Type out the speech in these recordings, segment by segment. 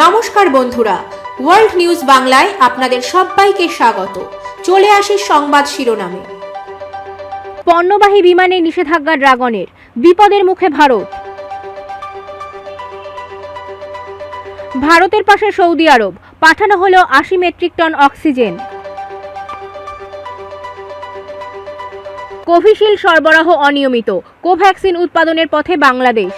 নমস্কার বন্ধুরা, world news বাংলায় আপনাদের সবাইকে স্বাগত। চলে আসি সংবাদ শিরোনামে। পণ্যবাহী বিমানে নিষেধাজ্ঞা ড্রাগনের, বিপদের মুখে ভারত। ভারতের পাশে সৌদি আরব, পাঠানো হলো ৮০ মেট্রিক টন অক্সিজেন। কোভিশিল্ড সরবরাহ অনিয়মিত, কোভ্যাক্সিন উৎপাদনের পথে বাংলাদেশ।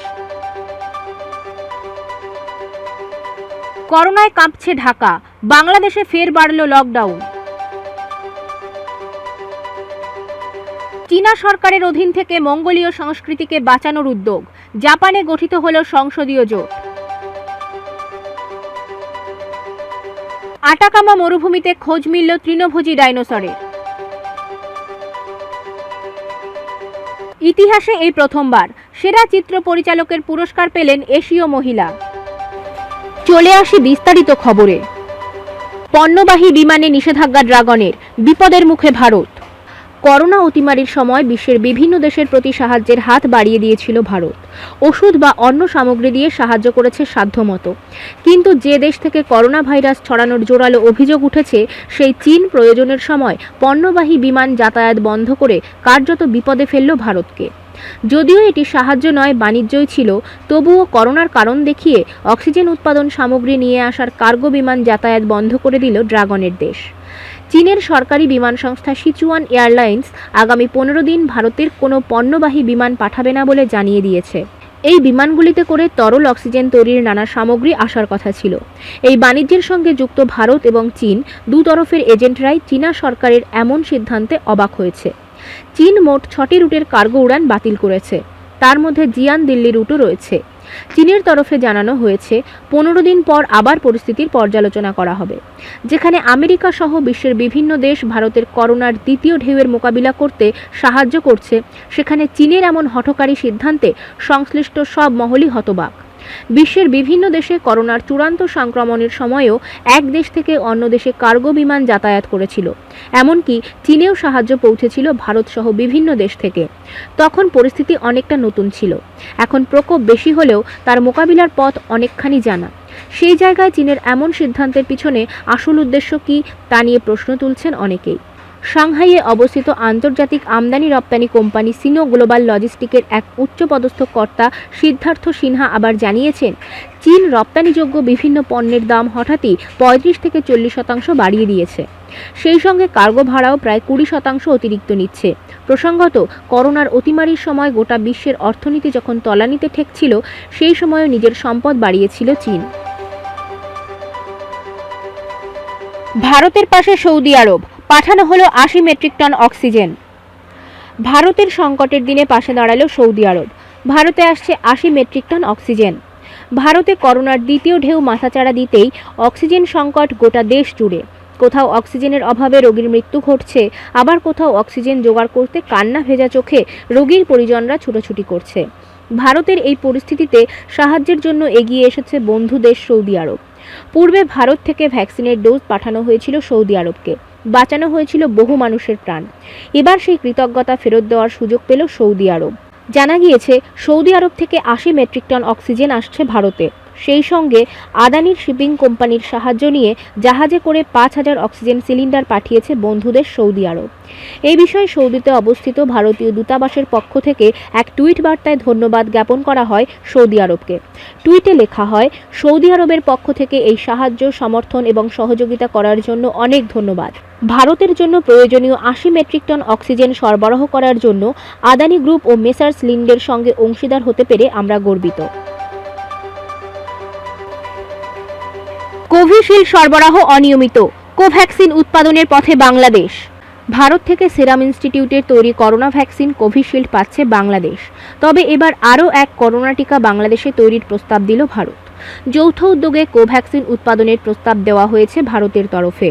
করোনায় কাঁপছে ঢাকা, বাংলাদেশে ফের বাড়ল লকডাউন। চীনা সরকারের অধীন থেকে মঙ্গোলীয় সংস্কৃতিকে বাঁচানোর উদ্যোগ, জাপানে গঠিত হল সংসদীয় জোট। আটাকামা মরুভূমিতে খোঁজ মিলল তৃণভোজী ডাইনোসরের। ইতিহাসে এই প্রথমবার সেরা চিত্র পরিচালকের পুরস্কার পেলেন এশীয় মহিলা। চলে আসি বিস্তারিত খবরে। পণ্যবাহী বিমানে নিষেধাজ্ঞা ড্রাগনের, বিপদের মুখে ভারত। করোনা অতিমারির সময় বিশ্বের বিভিন্ন দেশের প্রতি সাহায্যের হাত বাড়িয়ে দিয়েছিল ভারত। ওষুধ বা অন্য সামগ্রী দিয়ে সাহায্য করেছে সাধ্যমতো। কিন্তু যে দেশ থেকে করোনা ভাইরাস ছড়ানোর জোরালো অভিযোগ উঠেছে, সেই চীন প্রয়োজনের সময় পণ্যবাহী বিমান যাতায়াত বন্ধ করে কার্যত বিপদে ফেলল ভারতকে। যদিও এটি সাহায্য নয়, বাণিজ্যই ছিল, তবুও করোনার কারণ দেখিয়ে অক্সিজেন উৎপাদন সামগ্রী নিয়ে আসার কার্গো বিমান যাতায়াত বন্ধ করে দিল ড্রাগনের দেশ। চীনের সরকারি বিমান সংস্থা সিচুয়ান এয়ারলাইন্স আগামী 15 দিন ভারতের কোনো পণ্যবাহী বিমান পাঠাবে না বলে জানিয়ে দিয়েছে। এই বিমানগুলিতে করে তরল অক্সিজেন তৈরির নানা সামগ্রী আসার কথা ছিল। এই বাণিজ্যের সঙ্গে যুক্ত ভারত এবং চীন দুতরফের এজেন্টরাই চীনা সরকারের এমন সিদ্ধান্তে অবাক হয়েছে। চীন মোট 6টি রুটের কার্গো উড়ান বাতিল করেছে, তার মধ্যে জিয়ান দিল্লি রুটও রয়েছে। চীনের তরফে জানানো হয়েছে 15 দিন পর আবার পরিস্থিতির পর্যালোচনা করা হবে। যেখানে আমেরিকা সহ বিশ্বের বিভিন্ন দেশ ভারতের করোনার দ্বিতীয় ঢেউয়ের মোকাবিলা করতে সাহায্য করছে, সেখানে চীনের এমন হঠকারী সিদ্ধান্তে সংশ্লিষ্ট সব মহলই হতবাক। বিশ্বের বিভিন্ন দেশে করোনার চূড়ান্ত সংক্রমণের সময়েও এক দেশ থেকে অন্য দেশে কার্গো বিমান যাতায়াত করেছিল। এমনকি চীনেও সাহায্য পৌঁছেছিল ভারতসহ বিভিন্ন দেশ থেকে। তখন পরিস্থিতি অনেকটা নতুন ছিল। এখন প্রকোপ বেশি হলেও তার মোকাবিলার পথ অনেকখানি জানা। সেই জায়গায় চীনের এমন সিদ্ধান্তের পিছনে আসল উদ্দেশ্য কী, তা নিয়ে প্রশ্ন তুলছেন অনেকেই। সাংহাইয়ে অবস্থিত আন্তর্জাতিক আমদানি রপ্তানি কোম্পানি সিনো গ্লোবাল লজিস্টিকের এক উচ্চপদস্থ কর্তা সিদ্ধার্থ সিনহা আবার জানিয়েছেন, চীন রপ্তানিযোগ্য বিভিন্ন পণ্যের দাম হঠাৎই 35 থেকে 40% বাড়িয়ে দিয়েছে। সেই সঙ্গে কার্গো ভাড়াও প্রায় 20% অতিরিক্ত নিচ্ছে। প্রসঙ্গত, করোনার অতিমারির সময় গোটা বিশ্বের অর্থনীতি যখন তলানিতে ঠেকছিল, সেই সময়ও নিজের সম্পদ বাড়িয়েছিল চীন। ভারতের পাশে সৌদি আরব, পাঠানো হলো ৮০ মেট্রিক টন অক্সিজেন। ভারতের সংকটের দিনে পাশে দাঁড়ালো সৌদি আরব। ভারতে আসছে ৮০ মেট্রিক টন অক্সিজেন। ভারতে করোনার দ্বিতীয় ঢেউ মাথাচাড়া দিতেই অক্সিজেন সংকট গোটা দেশ জুড়ে। কোথাও অক্সিজেনের অভাবে রোগীর মৃত্যু ঘটছে, আবার কোথাও অক্সিজেন জোগাড় করতে কান্না ভেজা চোখে রোগীর পরিজনরা ছুটোছুটি করছে। ভারতের এই পরিস্থিতিতে সাহায্যের জন্য এগিয়ে এসেছে বন্ধু দেশ সৌদি আরব। পূর্বে ভারত থেকে ভ্যাকসিনের ডোজ পাঠানো হয়েছিল সৌদি আরবকে, বাঁচানো হয়েছিল বহু মানুষের প্রাণ। এবার সেই কৃতজ্ঞতা ফেরত দেওয়ার সুযোগ পেল সৌদি আরব। জানা গিয়েছে, সৌদি আরব থেকে ৮০ মেট্রিক টন অক্সিজেন আসছে ভারতে। সেই সঙ্গে আদানির শিপিং কোম্পানির সাহায্য নিয়ে জাহাজে করে ৫,০০০ অক্সিজেন সিলিন্ডার পাঠিয়েছে বন্ধুদেশ সৌদি আরব। এই বিষয়ে সৌদিতে অবস্থিত ভারতীয় দূতাবাসের পক্ষ থেকে এক টুইট বার্তায় ধন্যবাদ জ্ঞাপন করা হয় সৌদি আরবকে। টুইটে লেখা হয়, সৌদি আরবের পক্ষ থেকে এই সাহায্য, সমর্থন এবং সহযোগিতা করার জন্য অনেক ধন্যবাদ। ভারতের জন্য প্রয়োজনীয় ৮০ মেট্রিক টন অক্সিজেন সরবরাহ করার জন্য আদানি গ্রুপ ও মেসার্স লিন্ডের সঙ্গে অংশীদার হতে পেরে আমরা গর্বিত। কোভিশিল্ড সরবরাহ অনিয়মিত, কোভ্যাক্সিন উৎপাদনের পথে বাংলাদেশ। ভারত থেকে সেরাম ইনস্টিটিউটের তৈরি করোনা ভ্যাকসিন কোভিশিল্ড পাচ্ছে বাংলাদেশ। তবে এবার আরও এক করোনা টিকা বাংলাদেশে তৈরির প্রস্তাব দিল ভারত। যৌথ উদ্যোগে কোভ্যাক্সিন উৎপাদনের প্রস্তাব দেওয়া হয়েছে ভারতের তরফে।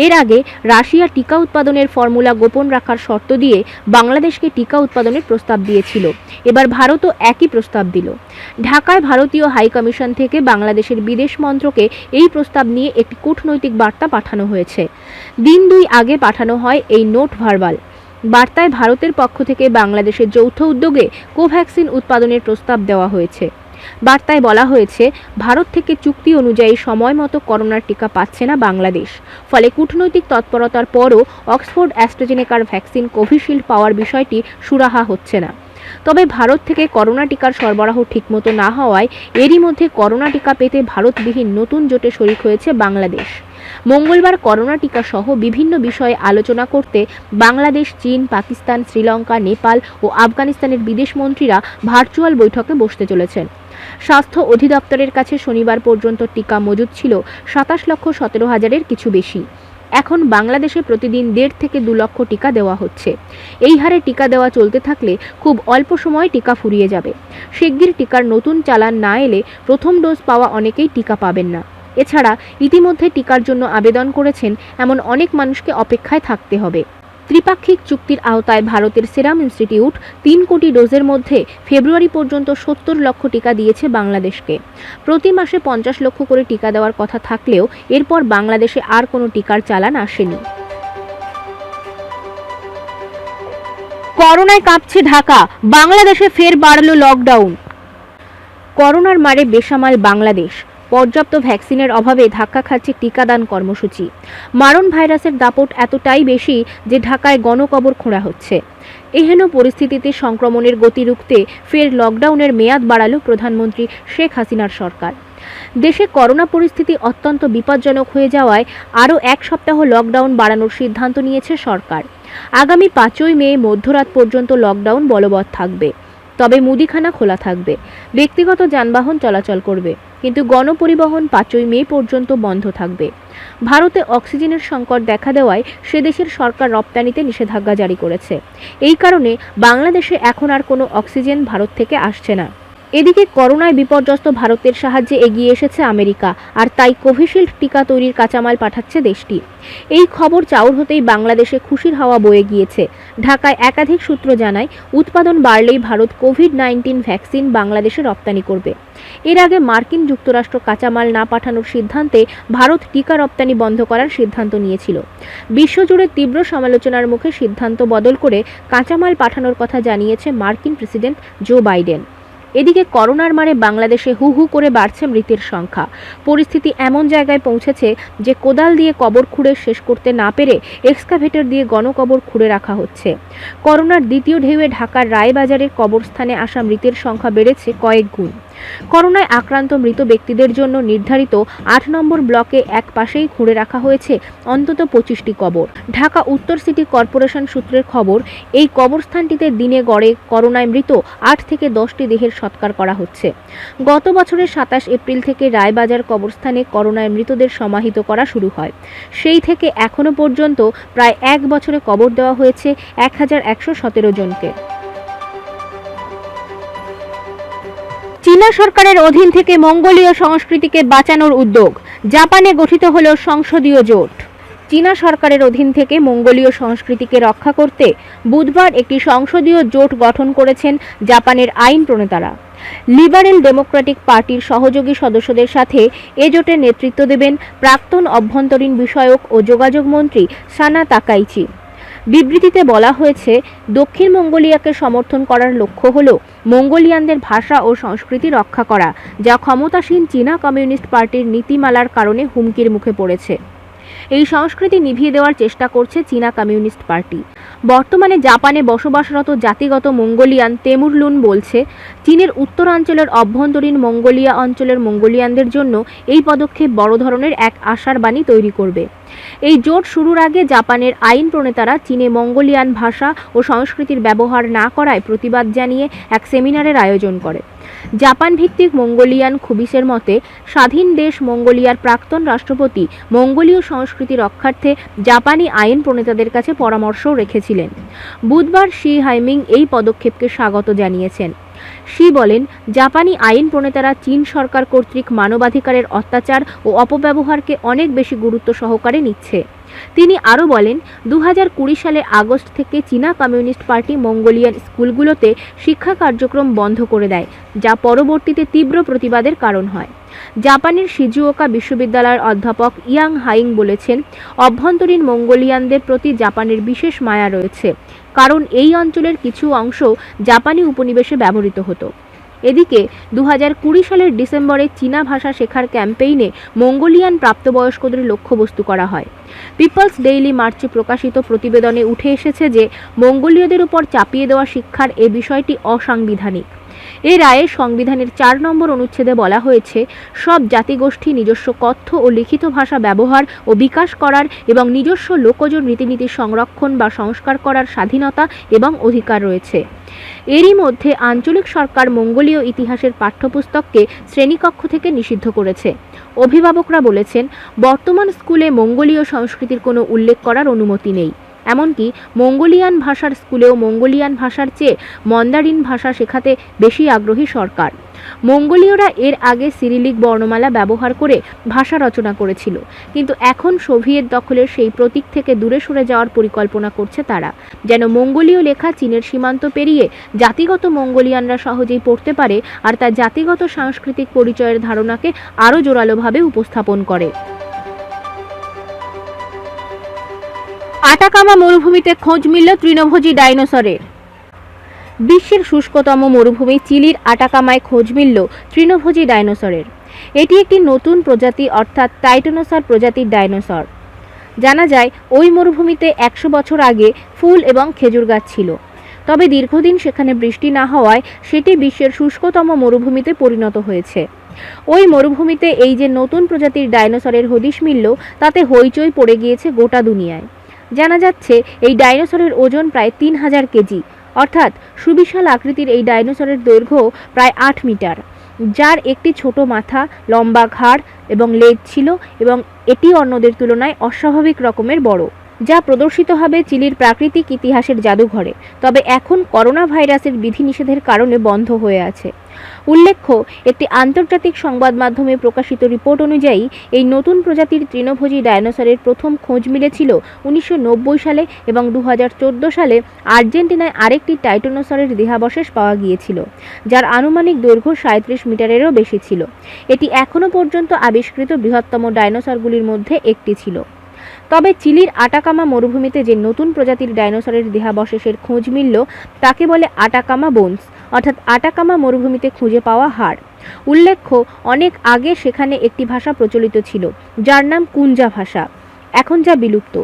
এর আগে রাশিয়া টিকা উৎপাদনের ফর্মুলা গোপন রাখার শর্ত দিয়ে বাংলাদেশকে টিকা উৎপাদনের প্রস্তাব দিয়েছিল। এবার ভারতও একই প্রস্তাব দিল। ঢাকায় ভারতীয় হাই কমিশন থেকে বাংলাদেশের বিদেশ মন্ত্রকে এই প্রস্তাব নিয়ে একটি কূটনৈতিক বার্তা পাঠানো হয়েছে। দিন 2 আগে পাঠানো হয় এই নোট ভার্বাল। বার্তায় ভারতের পক্ষ থেকে বাংলাদেশের যৌথ উদ্যোগে কোভ্যাক্সিন উৎপাদনের প্রস্তাব দেওয়া হয়েছে। বার্তায় বলা হয়েছে, ভারত থেকে চুক্তি অনুযায়ী সময় মতো করোনার টিকা পাচ্ছে না বাংলাদেশ। ফলে কূটনৈতিক তৎপরতার পরও অক্সফোর্ড অ্যাস্ট্রাজেনেকার ভ্যাকসিন কোভিশিল্ড পাওয়ার বিষয়টি সুরাহা হচ্ছে না। তবে ভারত থেকে করোনা টিকার সরবরাহ ঠিকমতো না হওয়ায় এরই মধ্যে করোনা টিকা পেতে ভারতবিহীন নতুন জোটে শরিক হয়েছে বাংলাদেশ। মঙ্গলবার করোনা টিকা সহ বিভিন্ন বিষয়ে আলোচনা করতে বাংলাদেশ, চীন, পাকিস্তান, শ্রীলঙ্কা, নেপাল ও আফগানিস্তানের বিদেশ মন্ত্রীরা ভার্চুয়াল বৈঠকে বসতে চলেছেন। স্বাস্থ্য অধিদপ্তরের কাছে শনিবার পর্যন্ত টিকা মজুদ ছিল 27,17,000-এর কিছু বেশি। এখন বাংলাদেশে প্রতিদিন 1.5 থেকে 2 লক্ষ টিকা দেওয়া হচ্ছে। এই হারে টিকা দেওয়া চলতে থাকলে খুব অল্প সময়ে টিকা ফুরিয়ে যাবে। শিগগির টিকার নতুন চালান না এলে প্রথম ডোজ পাওয়া অনেকেই টিকা পাবেন না। এছাড়া ইতিমধ্যে টিকার জন্য আবেদন করেছেন এমন অনেক মানুষকে অপেক্ষায় থাকতে হবে। ত্রিপাক্ষিক চুক্তির আওতায় ভারতের সেরাম ইনস্টিটিউট 3 কোটি ডোজের মধ্যে ফেব্রুয়ারি পর্যন্ত 70 লক্ষ টিকা দিয়েছে বাংলাদেশকে। প্রতি মাসে 50 লক্ষ করে টিকা দেওয়ার কথা থাকলেও এরপর বাংলাদেশে আর কোনো টিকার চালান আসেনি। করোনায় কাঁপছে ঢাকা, বাংলাদেশে ফের বাড়ল লকডাউন। করোনার মারে বেসামাল বাংলাদেশ। পর্যাপ্ত ভ্যাকসিনের অভাবে ধাক্কা খাচ্ছে টিকাদান কর্মসূচি। মারণ ভাইরাসের দাপট এতটাই বেশি যে ঢাকায় গণকবর খোঁড়া হচ্ছে। এহেন পরিস্থিতিতে সংক্রমণের গতি রুখতে ফের লকডাউনের মেয়াদ বাড়ালো প্রধানমন্ত্রী শেখ হাসিনার সরকার। দেশে করোনা পরিস্থিতি অত্যন্ত বিপজ্জনক হয়ে যাওয়ায় আরও 1 সপ্তাহ লকডাউন বাড়ানোর সিদ্ধান্ত নিয়েছে সরকার। আগামী 5ই মে মধ্যরাত পর্যন্ত লকডাউন বলবৎ থাকবে। তবে মুদিখানা খোলা থাকবে, ব্যক্তিগত যানবাহন চলাচল করবে, কিন্তু গণপরিবহন 5ই মে পর্যন্ত বন্ধ থাকবে। ভারতে অক্সিজেনের সংকট দেখা দেওয়ায় সে দেশের সরকার রপ্তানিতে নিষেধাজ্ঞা জারি করেছে। এই কারণে বাংলাদেশে এখন আর কোনো অক্সিজেন ভারত থেকে আসছে না। এদিকে করোনায় বিপর্যস্ত ভারতের সাহায্যে এগিয়ে এসেছে আমেরিকা, আর তাই কোভিশিল্ড টিকা তৈরির কাঁচামাল পাঠাচ্ছে দেশটি। এই খবর চাউর হতেই বাংলাদেশে খুশির হাওয়া বয়ে গিয়েছে। ঢাকায় একাধিক সূত্র জানায়, উৎপাদন বাড়লেই ভারত কোভিড-19 ভ্যাকসিন বাংলাদেশে রপ্তানি করবে। এর আগে মার্কিন যুক্তরাষ্ট্র কাঁচামাল না পাঠানোর সিদ্ধান্তে ভারত টিকা রপ্তানি বন্ধ করার সিদ্ধান্ত নিয়েছিল। বিশ্বজুড়ে তীব্র সমালোচনার মুখে সিদ্ধান্ত বদল করে কাঁচামাল পাঠানোর কথা জানিয়েছে মার্কিন প্রেসিডেন্ট জো বাইডেন। এদিকে করোনার মারে বাংলাদেশে হু হু করে বাড়ছে মৃতের সংখ্যা। পরিস্থিতি এমন জায়গায় পৌঁছেছে যে কোদাল দিয়ে কবর খুঁড়ে শেষ করতে না পেরে এক্সকাভেটর দিয়ে গণকবর খুঁড়ে রাখা হচ্ছে। করোনার দ্বিতীয় ঢেউয়ে ঢাকার রায়বাজারের কবরস্থানে আসা মৃতের সংখ্যা বেড়েছে কয়েক গুণ। করোনায় আক্রান্ত মৃত ব্যক্তিদের জন্য নির্ধারিত 8 নম্বর ব্লকে এক পাশেই খুঁড়ে রাখা হয়েছে অন্তত 25টি কবর। ঢাকা উত্তর সিটি কর্পোরেশন সূত্রের খবর, এই কবরস্থানটিতে দিনে গড়ে করোনায় মৃত 8 থেকে 10টি দেহের সৎকার করা হচ্ছে। গত বছরের 27 এপ্রিল থেকে রায়বাজার কবরস্থানে করোনায় মৃতদের সমাহিত করা শুরু হয়। সেই থেকে এখনো পর্যন্ত প্রায় 1 বছরে কবর দেওয়া হয়েছে 1117 জনকে। চীনা সরকারের অধীন থেকে মঙ্গোলীয় সংস্কৃতিকে বাঁচানোর উদ্যোগ। জাপানে গঠিত হলো সংসদীয় জোট। চীনা সরকারের অধীন থেকে মঙ্গোলীয় সংস্কৃতিকে রক্ষা করতে বুধবার একটি সংসদীয় জোট গঠন করেছেন জাপানের আইন প্রণেতারা। লিবারেল ডেমোক্রেটিক পার্টির সহযোগী সদস্যদের সাথে এ জোটের নেতৃত্ব দেবেন প্রাক্তন অভ্যন্তরীণ বিষয়ক ও যোগাযোগ মন্ত্রী সানা তাকাইচি। বিবৃতিতে বলা হয়েছে, দক্ষিণ মঙ্গোলিয়াকে সমর্থন করার লক্ষ্য হল মঙ্গোলিয়ানদের ভাষা ও সংস্কৃতি রক্ষা করা, যা ক্ষমতাসীন চীনা কমিউনিস্ট পার্টির নীতিমালার কারণে হুমকির মুখে পড়েছে। এই সংস্কৃতি নিভিয়ে দেওয়ার চেষ্টা করছে চীনা কমিউনিস্ট পার্টি। বর্তমানে জাপানে বসবাসরত জাতিগত মঙ্গোলিয়ান তেমুরলুন বলছে, চীনের উত্তরাঞ্চলের অভ্যন্তরীণ মঙ্গোলিয়া অঞ্চলের মঙ্গোলিয়ানদের জন্য এই পদক্ষেপ বড় ধরনের এক আশার বাণী তৈরি করবে। এই জোট শুরুর আগে জাপানের আইন প্রণেতারা চীনে মঙ্গোলিয়ান ভাষা ও সংস্কৃতির ব্যবহার না করায় প্রতিবাদ জানিয়ে এক সেমিনারের আয়োজন করে। জাপান ভিত্তিক মঙ্গোলিয়ান খুবিসের মতে, স্বাধীন দেশ মঙ্গোলিয়ার প্রাক্তন রাষ্ট্রপতি মঙ্গোলীয় সংস্কৃতি রক্ষার্থে জাপানি আইন প্রণেতাদের কাছে পরামর্শও রেখেছিলেন। বুধবার শি হাইমিং এই পদক্ষেপকে স্বাগত জানিয়েছেন। শি বলেন, জাপানি আইন প্রণেতারা চীন সরকার কর্তৃক মানবাধিকারের অত্যাচার ও অপব্যবহারকে অনেক বেশি গুরুত্ব সহকারে নিচ্ছে। তিনি আরও বলেন, 2020 সালের আগস্ট থেকে চীনা কমিউনিস্ট পার্টি মঙ্গোলিয়ান স্কুলগুলোতে শিক্ষা কার্যক্রম বন্ধ করে দেয়, যা পরবর্তীতে তীব্র প্রতিবাদের কারণ হয়। জাপানের শিজুওকা বিশ্ববিদ্যালয়ের অধ্যাপক ইয়াং হাইং বলেছেন, অভ্যন্তরীণ মঙ্গোলিয়ানদের প্রতি জাপানের বিশেষ মায়া রয়েছে, কারণ এই অঞ্চলের কিছু অংশ জাপানি উপনিবেশে ব্যবহৃত হতো। এদিকে 2020 সালের ডিসেম্বরে চীনা ভাষা শেখার ক্যাম্পেইনে মঙ্গোলিয়ান প্রাপ্তবয়স্কদের লক্ষ্যবস্তু করা হয়। পিপলস ডেইলি মার্চে প্রকাশিত প্রতিবেদনে উঠে এসেছে যে মঙ্গোলীয়দের উপর চাপিয়ে দেওয়া শিক্ষার এই বিষয়টি অসাংবিধানিক। এই রায়ে সংবিধানের 4 নম্বর অনুচ্ছেদে বলা হয়েছে, সব জাতিগোষ্ঠী নিজস্ব কথ্য ও লিখিত ভাষা ব্যবহার ও বিকাশ করার এবং নিজস্ব লোকজ রীতিনীতি সংরক্ষণ বা সংস্কার করার স্বাধীনতা এবং অধিকার রয়েছে। এরই মধ্যে আঞ্চলিক সরকার মঙ্গোলীয় ইতিহাসের পাঠ্যপুস্তককে শ্রেণীকক্ষ থেকে নিষিদ্ধ করেছে। অভিভাবকরা বলেছেন, বর্তমান স্কুলে মঙ্গোলীয় সংস্কৃতির কোনো উল্লেখ করার অনুমতি নেই। এমনকি মঙ্গোলিয়ান ভাষার স্কুলেও মঙ্গোলিয়ান ভাষার চেয়ে মন্দারিন ভাষা শেখাতে বেশি আগ্রহী সরকার। মঙ্গোলীয়রা এর আগে সিরিলিক বর্ণমালা ব্যবহার করে ভাষা রচনা করেছিল, কিন্তু এখন সোভিয়েত দখলের সেই প্রতীক থেকে দূরে সরে যাওয়ার পরিকল্পনা করছে তারা, যেন মঙ্গোলীয় লেখা চীনের সীমান্ত পেরিয়ে জাতিগত মঙ্গোলিয়ানরা সহজেই পড়তে পারে আর তা জাতিগত সাংস্কৃতিক পরিচয়ের ধারণাকে আরও জোরালোভাবে উপস্থাপন করে। আটাকামা মরুভূমিতে খোঁজ মিলল তৃণভোজী ডাইনোসরের। বিশ্বের শুষ্কতম মরুভূমি চিলির আটাকামায় খোঁজ মিলল তৃণভোজী ডাইনোসরের। এটি একটি নতুন প্রজাতি অর্থাৎ টাইটানোসর প্রজাতির ডাইনোসর। জানা যায় ওই মরুভূমিতে 100 বছর আগে ফুল এবং খেজুর গাছ ছিল, তবে দীর্ঘদিন সেখানে বৃষ্টি না হওয়ায় সেটি বিশ্বের শুষ্কতম মরুভূমিতে পরিণত হয়েছে। ওই মরুভূমিতে এই যে নতুন প্রজাতির ডাইনোসরের হদিশ মিলল, তাতে হইচই পড়ে গিয়েছে গোটা দুনিয়ায়। জানা যাচ্ছে এই ডাইনোসরের ওজন প্রায় 3000 কেজি, অর্থাৎ সুবিশাল আকৃতির এই ডাইনোসরের দৈর্ঘ্য প্রায় 8 মিটার, যার একটি ছোট মাথা, লম্বা ঘাড় এবং লেজ ছিল এবং এটি অন্যদের তুলনায় অস্বাভাবিক রকমের বড়, যা প্রদর্শিত হবে চিলির প্রাকৃতিক ইতিহাসের জাদুঘরে, তবে এখন করোনা ভাইরাসের বিধিনিষেধের কারণে বন্ধ হয়ে আছে। উল্লেখ্য, একটি আন্তর্জাতিক সংবাদ মাধ্যমে প্রকাশিত রিপোর্ট অনুযায়ী এই নতুন প্রজাতির তৃণভোজী ডাইনোসরের প্রথম খোঁজ মিলেছিল 1990 সালে এবং 2014 সালে আর্জেন্টিনায় আরেকটি টাইটানোসরের দেহাবশেষ পাওয়া গিয়েছিল, যার আনুমানিক দৈর্ঘ্য 37 মিটারেরও বেশি ছিল। এটি এখনও পর্যন্ত আবিষ্কৃত বৃহত্তম ডাইনোসরগুলির মধ্যে একটি ছিল। তবে চিলির আটাকামা মরুভূমিতে যে নতুন প্রজাতির ডাইনোসরের দেহাবশেষের খোঁজ মিলল তাকে বলে আটাকামা বোনস, অর্থাৎ আটাকামা মরুভূমিতে খুঁজে পাওয়া হাড়। উল্লেখ্য, অনেক আগে সেখানে একটি ভাষা প্রচলিত ছিল যার নাম কুঞ্জা ভাষা, এখন যা বিলুপ্ত।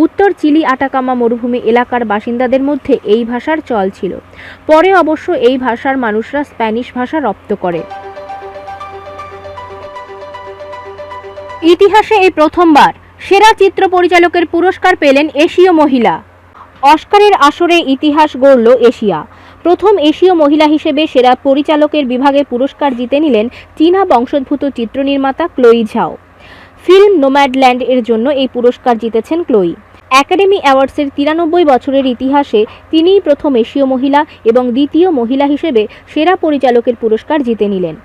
উত্তর চিলি আটাকামা মরুভূমি এলাকার বাসিন্দাদের মধ্যে এই ভাষার চল ছিল। পরে অবশ্য এই ভাষার মানুষরা স্প্যানিশ ভাষা রপ্ত করে। ইতিহাসে এই প্রথমবার সেরা চিত্র পরিচালকের পুরস্কার পেলেন এশীয় মহিলা। অস্কারের আসরে ইতিহাস গড়ল এশিয়া। প্রথম এশীয় মহিলা হিসেবে সেরা পরিচালকের বিভাগে পুরস্কার জিতে নিলেন চীনা বংশোদ্ভূত চিত্রনির্মাতা ক্লোয়ি ঝাও। ফিল্ম নোম্যাডল্যান্ড এর জন্য এই পুরস্কার জিতেছেন ক্লোয়ি। একাডেমি অ্যাওয়ার্ডসের 93 বছরের ইতিহাসে তিনিই প্রথম এশীয় মহিলা এবং দ্বিতীয় মহিলা হিসেবে সেরা পরিচালকের পুরস্কার জিতে নিলেন।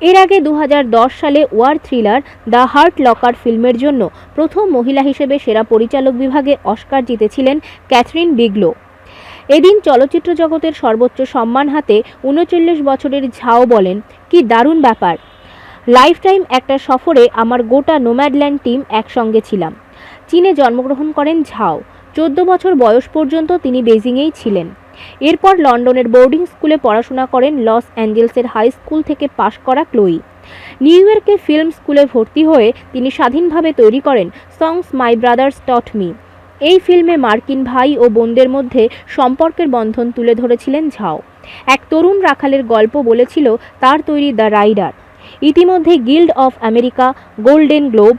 এর আগে 2010 সালে war thriller the hurt locker ফিল্মের জন্য প্রথম মহিলা হিসেবে সেরা পরিচালক বিভাগে অস্কার জিতেছিলেন ক্যাথরিন বিগলো। এদিন চলচ্চিত্র জগতের সর্বোচ্চ সম্মান হাতে 39 বছরের ঝাও বলেন, কি দারুণ ব্যাপার। লাইফটাইম একটা সফরে আমার গোটা নোম্যাডল্যান্ড টিম একসঙ্গে ছিলাম। চীনে জন্মগ্রহণ করেন ঝাও। 14 বছর বয়স পর্যন্ত তিনি বেজিংয়েই ছিলেন। এরপর লন্ডনের বোর্ডিং স্কুলে পড়াশোনা করেন লস অ্যাঞ্জেলসের হাই স্কুল থেকে পাশ করা ক্লোয়ি। নিউ ইয়র্কে ফিল্ম স্কুলে ভর্তি হয়ে তিনি স্বাধীনভাবে তৈরি করেন সংস মাই ব্রাদার্স টট মি। এই ফিল্মে মার্কিন ভাই ও বোনদের মধ্যে সম্পর্কের বন্ধন তুলে ধরেছিলেন ঝাও। এক তরুণ রাখালের গল্প বলেছিল তার তৈরি দ্য রাইডার। ইতিমধ্যে guild of America, golden globe,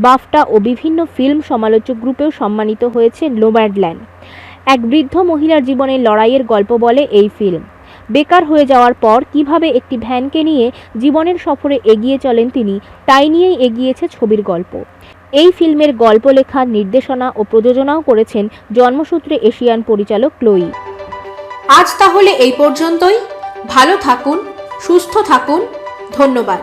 BAFTA ও বিভিন্ন ফিল্ম সমালোচক গ্রুপেও সম্মানিত হয়েছে নোম্যাডল্যান্ড। এক বৃদ্ধ মহিলার জীবনের লড়াইয়ের গল্প বলে এই ফিল্ম। বেকার হয়ে যাওয়ার পর কিভাবে একটি ভ্যানকে নিয়ে জীবনের সফরে এগিয়ে চলেন তিনি, তাই নিয়েই এগিয়েছে ছবির গল্প। এই ফিল্মের গল্প লেখা, নির্দেশনা ও প্রযোজনাও করেছেন জন্মসূত্রে এশিয়ান পরিচালক ক্লোয়ি। আজ তাহলে এই পর্যন্তই। ভালো থাকুন, সুস্থ থাকুন। ধন্যবাদ।